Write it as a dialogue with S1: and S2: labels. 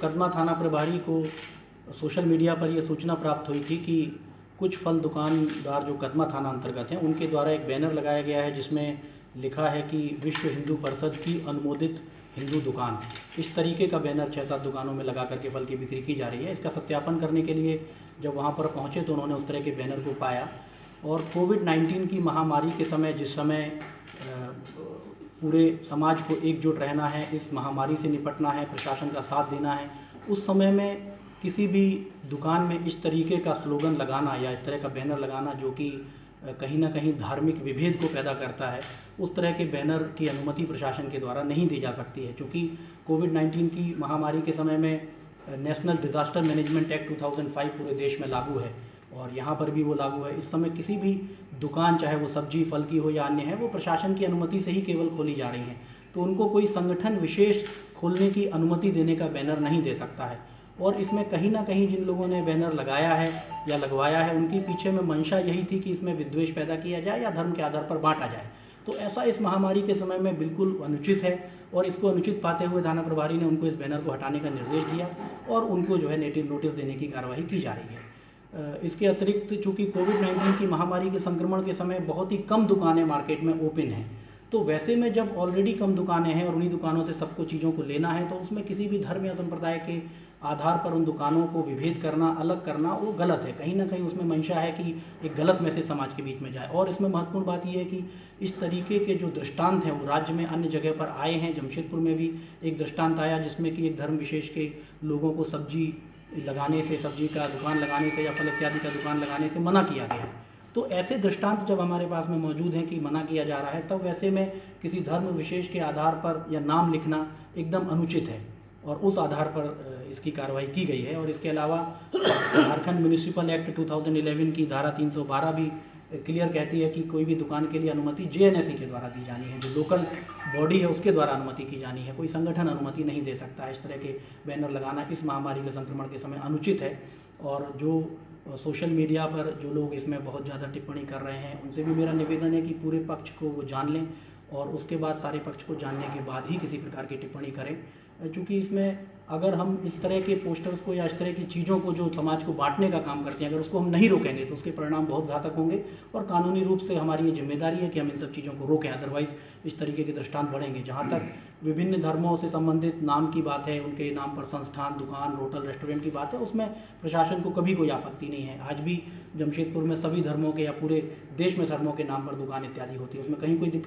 S1: कदमा थाना प्रभारी को सोशल मीडिया पर यह सूचना प्राप्त हुई थी कि कुछ फल दुकानदार जो कदमा थाना अंतर्गत हैं उनके द्वारा एक बैनर लगाया गया है जिसमें लिखा है कि विश्व हिंदू परिषद की अनुमोदित हिंदू दुकान। इस तरीके का बैनर 6-7 दुकानों में लगा करके फल की बिक्री की जा रही है। इसका सत्यापन करने के लिए जब वहाँ पर पहुँचे तो उन्होंने उस तरह के बैनर को पाया और कोविड-19 की महामारी के समय जिस समय पूरे समाज को एकजुट रहना है, इस महामारी से निपटना है, प्रशासन का साथ देना है, उस समय में किसी भी दुकान में इस तरीके का स्लोगन लगाना या इस तरह का बैनर लगाना जो कि कहीं ना कहीं धार्मिक विभेद को पैदा करता है, उस तरह के बैनर की अनुमति प्रशासन के द्वारा नहीं दी जा सकती है। क्योंकि कोविड-19 की महामारी के समय में नेशनल डिज़ास्टर मैनेजमेंट एक्ट 2005 पूरे देश में लागू है और यहाँ पर भी वो लागू है। इस समय किसी भी दुकान, चाहे वो सब्जी फल की हो या अन्य है, वो प्रशासन की अनुमति से ही केवल खोली जा रही हैं। तो उनको कोई संगठन विशेष खोलने की अनुमति देने का बैनर नहीं दे सकता है। और इसमें कहीं ना कहीं जिन लोगों ने बैनर लगाया है या लगवाया है उनके पीछे में मंशा यही थी कि इसमें विद्वेष पैदा किया जाए या धर्म के आधार पर बांटा जाए। तो ऐसा इस महामारी के समय में बिल्कुल अनुचित है और इसको अनुचित पाते हुए थाना प्रभारी ने उनको इस बैनर को हटाने का निर्देश दिया और उनको जो है नोटिस देने की कार्रवाई की जा रही है। इसके अतिरिक्त चूँकि कोविड-19 की महामारी के संक्रमण के समय बहुत ही कम दुकानें मार्केट में ओपन हैं, तो वैसे में जब ऑलरेडी कम दुकानें हैं और उन्हीं दुकानों से सबको चीज़ों को लेना है तो उसमें किसी भी धर्म या संप्रदाय के आधार पर उन दुकानों को विभेद करना, अलग करना वो गलत है। कहीं ना कहीं उसमें मंशा है कि एक गलत मैसेज समाज के बीच में जाए। और इसमें महत्वपूर्ण बात यह है कि इस तरीके के जो दृष्टांत हैं वो राज्य में अन्य जगह पर आए हैं। जमशेदपुर में भी एक दृष्टांत आया जिसमें कि एक धर्म विशेष के लोगों को सब्जी लगाने से, सब्जी का दुकान लगाने से या फल इत्यादि का दुकान लगाने से मना किया गया है। तो ऐसे दृष्टांत जब हमारे पास में मौजूद हैं कि मना किया जा रहा है, तब वैसे में किसी धर्म विशेष के आधार पर या नाम लिखना एकदम अनुचित है और उस आधार पर इसकी कार्रवाई की गई है। और इसके अलावा झारखंड म्यूनिसिपल एक्ट 2011 की धारा 312 भी क्लियर कहती है कि कोई भी दुकान के लिए अनुमति जेएनएससी के द्वारा दी जानी है, जो लोकल बॉडी है उसके द्वारा अनुमति की जानी है। कोई संगठन अनुमति नहीं दे सकता है। इस तरह के बैनर लगाना इस महामारी के संक्रमण के समय अनुचित है। और जो सोशल मीडिया पर जो लोग इसमें बहुत ज़्यादा टिप्पणी कर रहे हैं उनसे भी मेरा निवेदन है कि पूरे पक्ष को वो जान लें और उसके बाद सारे पक्ष को जानने के बाद ही किसी प्रकार की टिप्पणी करें। क्योंकि इसमें अगर हम इस तरह के पोस्टर्स को या इस तरह की चीज़ों को जो समाज को बांटने का काम करते हैं, अगर उसको हम नहीं रोकेंगे तो उसके परिणाम बहुत घातक होंगे और कानूनी रूप से हमारी ये जिम्मेदारी है कि हम इन सब चीज़ों को रोकें। अदरवाइज़ इस तरीके के दृष्टांत बढ़ेंगे। जहाँ तक विभिन्न धर्मों से संबंधित नाम की बात है, उनके नाम पर संस्थान, दुकान, होटल, रेस्टोरेंट की बात है, उसमें प्रशासन को कभी कोई आपत्ति नहीं है। आज भी जमशेदपुर में सभी धर्मों के या पूरे देश में धर्मों के नाम पर दुकान इत्यादि होती है, उसमें कहीं कोई दिक्कत